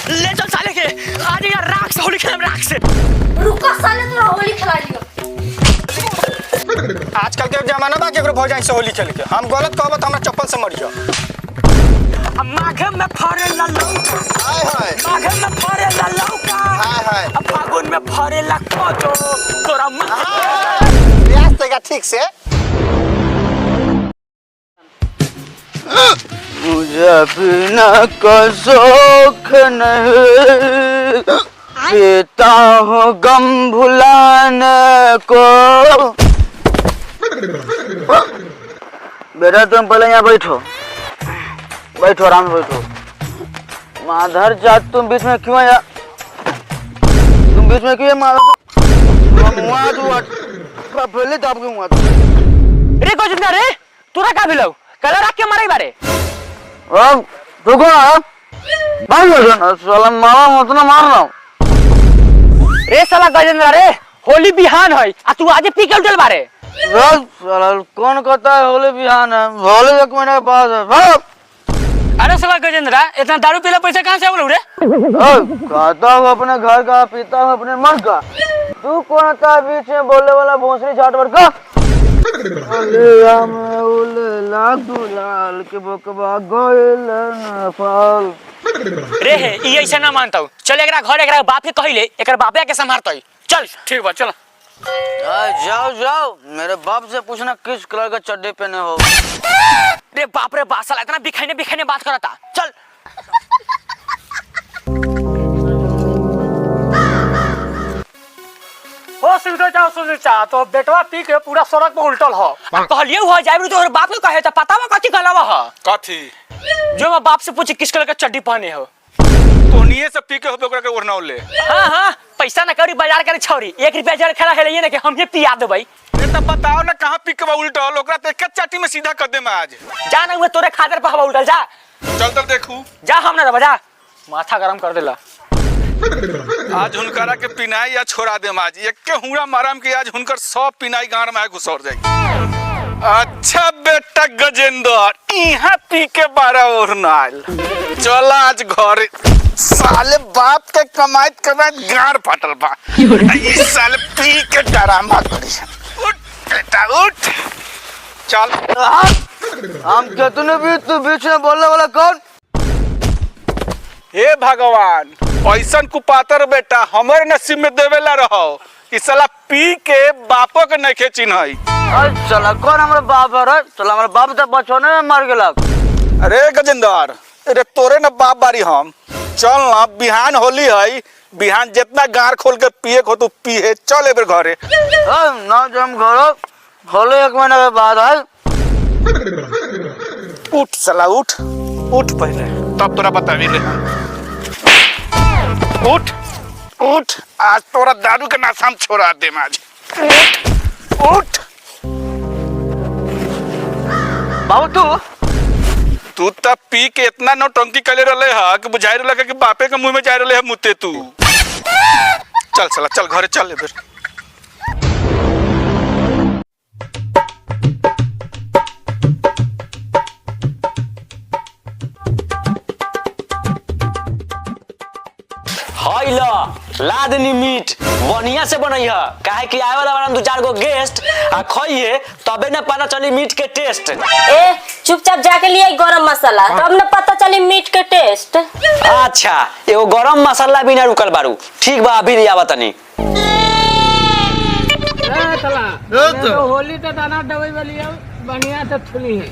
ले चल साले के आज यार राख से होली खेल राख से। रुको साले तोरा होली खिला लियो। आजकल के जमाना बा केकरो भौजाई से होली खेल के हम गलत कहब त हमरा चप्पल से मरियो। माघे में फरे ला लौका हाय हाय माघे में फरे ला लौका हाय हाय अब फागुन में फरे ला कोतो तोरा रियाज तक ठीक से मुझे बिना का शौक नहीं पीता हूँ गम भुलाने को। बेटा तुम पहले यहाँ बैठो बैठो आराम से बैठो। माधर जात तुम बीच में क्यों आया? तुम बीच में क्यों माधर? पहले तो आपके मुँह रे को जिंदा रे तोरा का बिलाऊ कलर रख के मारे बारे। अब रुको ना भाई ना साला मारा मत ना मार रहा हूँ। रे साला गजेंद्र रे होली बिहान है आ तू आज पी के उठल बारे। साला कौन कहता है होली बिहान है? होली 1 महीने के बाद है। अरे साला गजेंद्र इतना दारू पीला पैसा कहाँ से आवल रे? खाता हूँ अपने घर का पीता हूँ अपने मन का। तू कौन था बीच में बोलने वाला भोसड़ी छाट पर का? दुलाल के बकवा गोइल नफल। रे हे ई ऐसे ना मानता हूँ। चल एकरा घर एकरा बाप के कहिले एकरा बापे के संभालता है। चल ठीक बा चल। जाओ जाओ मेरे बाप से पूछना किस कलर का चड्डी पहने हो। रे बाप रे बाप साला इतना बिखाने बिखाने बात करता। चल हो सुन जा तो बेटवा पी के पूरा सड़क पे उल्टल हो। कहलिए हो जाए तो बाप के कहे त पता बा कथि कहलावा ह कथी जो मैं बाप से पूछी किस कलर का चड्डी पहने हो। तोनिए से पी के होबे ओकरा के ओढ़ना ले। हां पैसा ना करी बाजार करे छौरी 1 रुपया जड़ खड़ा है ये ना कि हम ये पिया देबै। ए त बताओ ना कहां पी के उल्टल ओकरा त एक चाटी में सीधा कर दे मैं आज। जा ना मैं तोरे खातिर पे हवा उल्टल जा। चल तब देखू जा हम ना बजा माथा गरम कर देला। आज हुनकरा के पिनाई या छोड़ा दे आज एक के हुड़ा माराम के आज हुनकर सब पिनाई गांड में घुसर जाई। अच्छा बेटा गजेंद्र इहां पी के 12 ओढ़नाल चल आज घर साले बाप के कमाइत गाड़ फाटल बा। ई साले पी के डरामा करी। उठ बेटा उठ चल। हम क्या तूने भी तू बीच में बोलने वाला कौन? हे भगवान ऐसन कुपातर बेटा हमारे नसीब में देवेला रहो। ई साला पी के बापो के नहीं चिन्हई। चला कौन हमारे बाप है रे? चला हमारे बाप तो बचपने में मर गेला। अरे गजेंद्र अरे तोरे न बाप बारी हम चल ना बिहान होली है बिहान जितना गार खोल के पिए को तू पिए चल एबर घरे। ना जम घरो होली 1 महीने के बाद है। उठ साला उठ उठ पहले तब तोरा बतावी ले। उठ उठ आज तोरा दारू के नशा में छोड़ा दे आज। उठ उठ बाबू तू तब पी के इतना नौटंकी करे रहे है कि बुझाई रहे कि बापे के मुंह में जा रहे है मुते तू। चल साला चल घरे चल एबर। हाय ला देनी मीट बढ़िया से बनैया काहे कि आए वाला 2-4 गो गेस्ट आ खइए तबे ना पता चली मीट के टेस्ट। ए चुपचाप जाके लिए गरम मसाला तब न पता चली मीट के टेस्ट। अच्छा एगो गरम मसाला बिना रुकल बारू ठीक बा अभी ले आवा तनी। होली तो दाना दवाई वाली है बढ़िया से थुली है।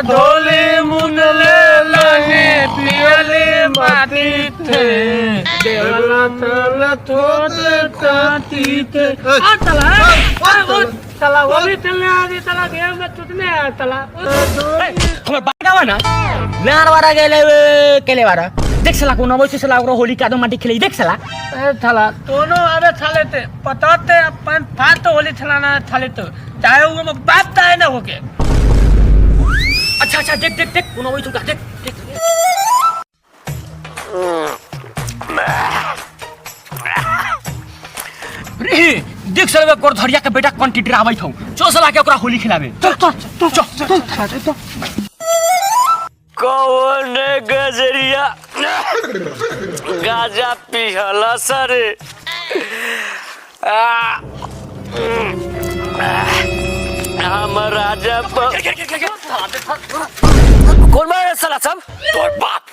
ढोली मुनले लने पियले माटी थे देवला तल थोद काटी थे। चला होली चलने आ गई चला गेम में चुटने आ चला। हमर बागावा ना नार वाला केले वाला देख साला कोना वैसे साला ओकरा होली कादो माटी खेले देख साला। ए थला दोनों आवे थाले थे पताते अपन फाट तो होली चलाना थाले तो चाहे वो में बात है ना होके। अच्छा अच्छा देख देख देख कोना वैसे देख देख देख साला कोर धरिया के बेटा कोन टिटरा आवैत हूं चो साला के ओकरा होली खिलावे। चल चल चल चल कौन गजरिया गाजा पिहला सरे हम राजा कौन बार साला सब तोर बाप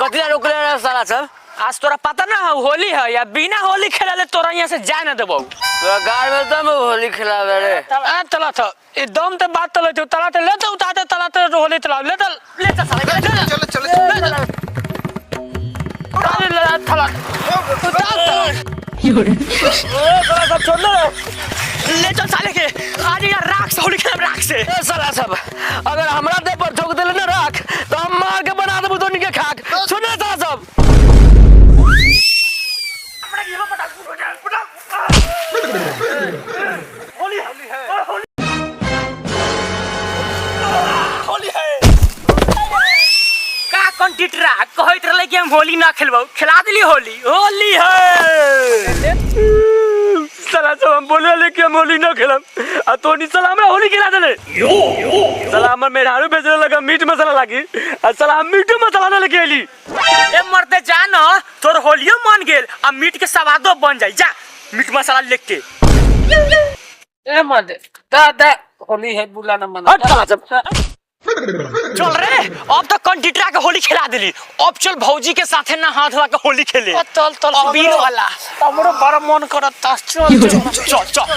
कतिया रोक रहे साला सब आज तोरा पता ना होली है या बिना होली खेले तोरा यहाँ से जाए ना देबो तो गाय में दम होली खिलावे रे तला था एकदम ते बात तले तो तला ते ले तो उताते तला ते होली तला ले तो साला चलो चलो अरे ले तला सब छोड़ ले चल साले के आज यार राख से होली खेल राख से साला सब अगर हमरा दे पर ठोक देले ना राख तो हम मार के बना देबो दोनी के खाक सुने साला सब का कंटिटरा कहत रहले कि हम होली ना खेलबो खिला देली होली होली है साला सब हम बोले ले कि हम होली ना खेलब आ तोनी साला हमरा होली खिला देले साला हमर मेहरारू भेजले लगा मीट मसाला लागी आ साला हम मीट मसाला ना लेके आइली ए मरते जा ना तोर होलियो मान गेल आ मीट के स्वादो बन जाई जा मीट मसाला लेके ए मत दादा होली है बुलाना मन हट साला सब चल रे अब तो कंटिटरा के होली खिला देली अब चल भौजी के साथे ना हाथ लगा के होली खेले तल तल बीर वाला हमरो बड़ा मन करता चल चल चल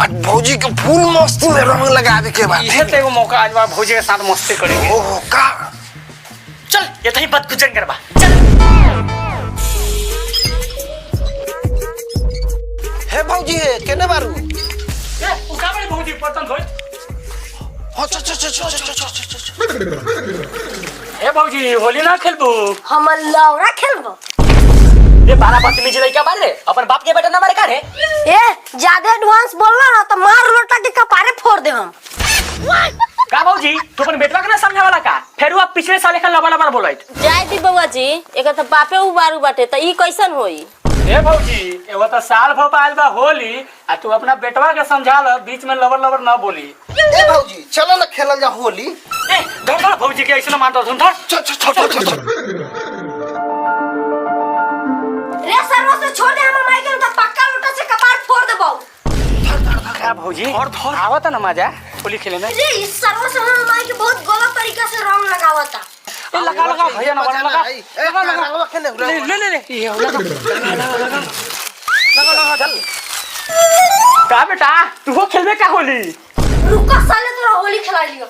आज भौजी के फूल मस्ती में रंग लगावे के बाद ये तेरे मौका आज बार भौजी के साथ मस्ती करेंगे ओहो का चल ये तही बात कुछ करबा चल हे भौजी हे केने बारू ए उका बड़े भौजी पतन होय हो च ए भौजी होली ना खेलबू हम लौरा खेलबो ए 12 बदतमीज लइका बारे अपन बाप के बेटा ना मारे का रे ए ज्यादा एडवांस बोलना ना तो मार लोटा के कपारे फोड़ दे हम का भौजी तू अपन बेटवा के ना समझा वाला का फेर वो पिछले साल का लबा लबा बोलैत जाय दी बउआ जी एक तो बापे उबारू बाटे त ई कैसन होई ए भौजी एगो तो साल भर आइल बा होली आ तू अपना बेटवा के समझा ल बीच में लबर लबर ना बोली ए भौजी चलो ना खेलल जा होली ए धर भौजी के ऐसे ना मानता सुन धर चल रे सरवा से छोड़ दे हम माई के तो पक्का लोटा से कपार फोड़ देबो का भौजी और धर आवत ना मजा होली खेले में रे इस सरवा से हम माई के बहुत गलत तरीका से रंग लगावता ए लगा भैया ना बड़ा लगा लगा खेले ले ये लगा चल का बेटा तू हो खेलबे का होली रुको साले तोरा होली खिला लियो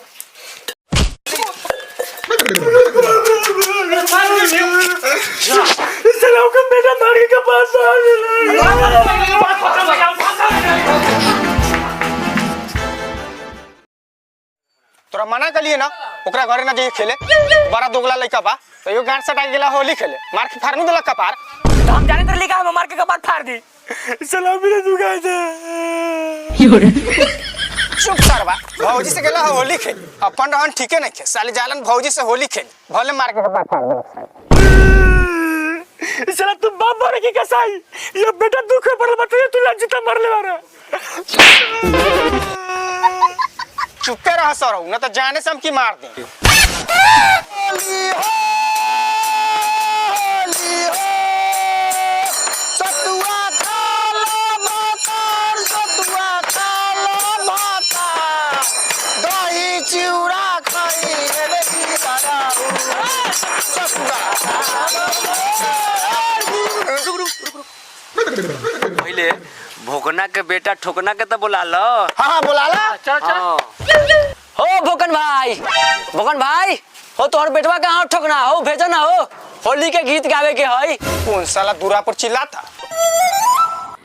चलो के बेटा मारी के पास तोरा मना कलिए ना ओकरा घरे ना जाइए खेले बड़ा दोगला लइका बा तो यो गांठ सटा गेला होली खेले मार के फाड़नु देलक कपार तो हम जाने तर लिखा हम मार के कपार फाड़ दी चलो मेरे दुगा दे चुप सरबा भौजी से गेला होली खेल अपन रहन ठीके नहीं खे साले जालन भौजी से होली खेल भले मार के कपार फाड़ देलक चला तू बाप मारे की कसाई ये बेटा दुख पड़ल बतइए तू लज्जता मर ले मारा चुपे रह सरौ ना तो जाने से हम की मार दे सतुआ खाला भातार सतुआ खाला भातार दही चिउरा खाई रे दीवाना सतुआ पहले भोकना के बेटा ठोकना के तो बुला लो हां बुलाला चल चल हो भोकन भाई हो तोहर बेटवा कहाँ ठोकना हो भेजो ना हो होली के गीत गावे के हई कौन साला दूरा पर चिल्लाता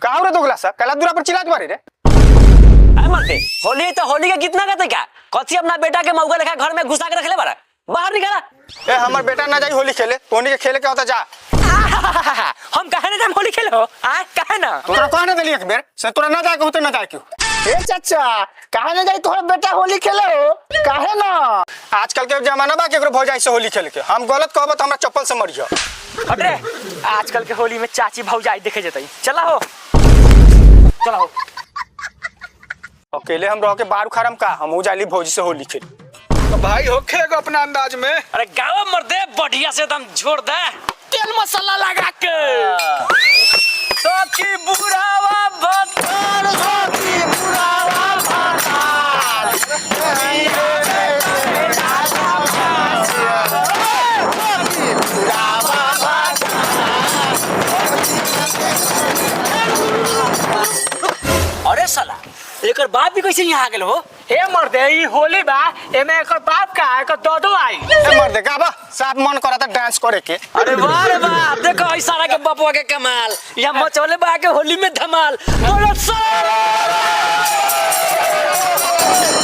कहाँ रे दोगला सा कला दूरा पर चिल्लात बारे रे अरे मरते होली है तो होली के गीत ना गाते क्या कथी अपना बेटा के मौका लेखा घर में घुसा के रखले बारा बाहर निकाला ए हमर बेटा ना जाई होली खेले तोनी के खेले के होता जा हम कहे ना हम होली खेले हो आ कहे ना तोरा कहाँ ना दली एक बेर से तोरा ना जाए के होते ना जाए क्यों ए चाचा कहां न जाई तोहर बेटा होली खेले हो काहे ना आजकल के जमाना बा केकरो भौजाई से होली खेल के हम गलत कहब त हमरा चप्पल से मरियो अरे आजकल के होली में चाची भौजाई देखे जतई चला हो चला हो अकेले हम रह के बारू खरम का हम जाली भौजी से होली खेल भाई होखेगा अपना अंदाज में। अरे गाँव मर्दे बढ़िया से एकदम छोड़ दे तेल मसाला लगा के सखी बुढ़ावा भत्तार सखी बुढ़ावा भत्तार अरे साला एकर बाप भी कैसे यहाँ आ गेल हो? हे मर्दे ई होली बा एमे एकर बाप का एकर ददो आई ए मर्दे गाबा साफ मन करता डांस करे के। अरे वाह रे वाह देखो इस सारा के बपुआ के कमाल यहाँ मचौले बा के होली में धमाल बोलो सारा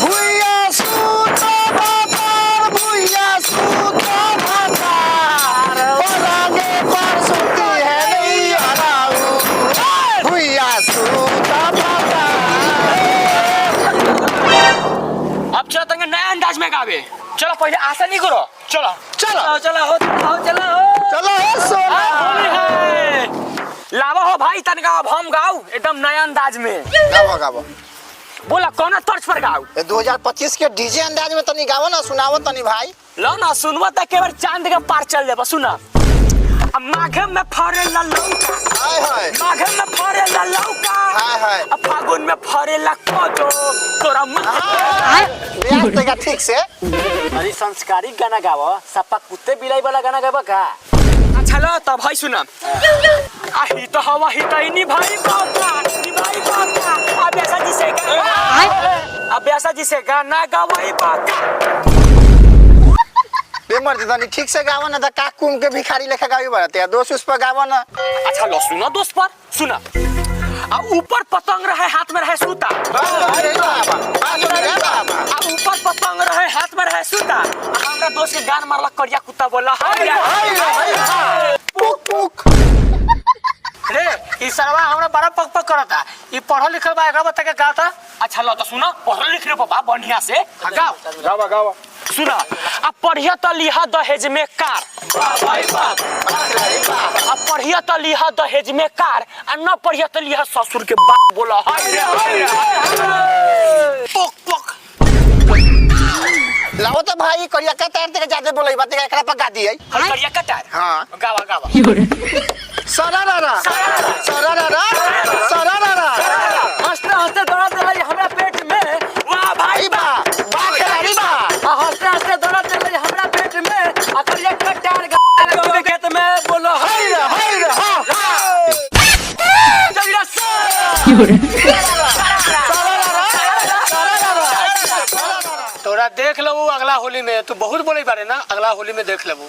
भुइया सूता भातार भुइया सूता भातार परागे पर सुती है नहीं हराऊ भुइया सूता भातार। अब चलो तंगे नया अंदाज में गावे चलो पहले आशा नहीं करो चलो चलो चलो हो चलो चलो हे सोना होली है लावा हो भाई तन गाओ अब हम गाओ एकदम नया अंदाज में गावा गावा बोला कौन तर्ज पर गाओ 2025 के डीजे अंदाज में तनी गावो ना सुनावो तनी भाई। लो ना सुनवा तक के बार चांद के पार चल जाबा सुना अब माघे में फरे ला लौका हाय हाय माघे में फरे ला लौका हाय हाय अब फागुन में फरे ला कोदो तोरा रियाज तेगा ठीक से अरे संस्कारी गाना गावा सपा कुत्ते बिलाई वाला गाना गावा का अच्छा लो तब भाई सुना आही तो हवा ही तो इनी भाई बाबा नी भाई बाबा अब ऐसा जिसे गाना अब ऐसा जिसे गाना गावाई बाबा बेमर जदानी ठीक से गावो ना त का कुम के भिखारी लेखा गावी बरते दोस्त उस पर गावो ना। अच्छा लो सुना दोस्त पर सुना अब ऊपर पतंग रहे हाथ में रहे सूता अरे बाबा अरे बाबा अब ऊपर पतंग रहे हाथ में रहे सूता हमरा दोस्त के गान मारला करिया कुत्ता बोला हाय हाय पुक पुक रे ई सरवा हमरा बड़ा पक पक करता ई पढ़ल लिखल बा एकरा बता के गाता अच्छा लो तो सुना पढ़ल लिख रे बाबा बढ़िया से गाओ गावा गावा सुना अब पढ़िया त लिहा दहेज में कार भाई बाप अरे बाप अब पढ़िया त लिहा दहेज में कार आ न पढ़िया त लिहा ससुर के बाप बोला हाय रे हाय पक पक लाओ तो भाई करिया का तार ते ज्यादा बोलई बात एकरा पर गा दियै हर करिया कटार हां गावा गावा सरारा सरारा सरारा हंसते हंसते दौड़ा दे हमरा पेट में वाह भाई बा खिलाड़ी बा हंसते हंसते दौड़ा दे हमरा पेट में आ करिया कटार के खेत में बोलो हाय रे हाय जल्दी तोरा देख लबू अगला होली में तू बहुत बोले बारे ना अगला होली में देख लबू।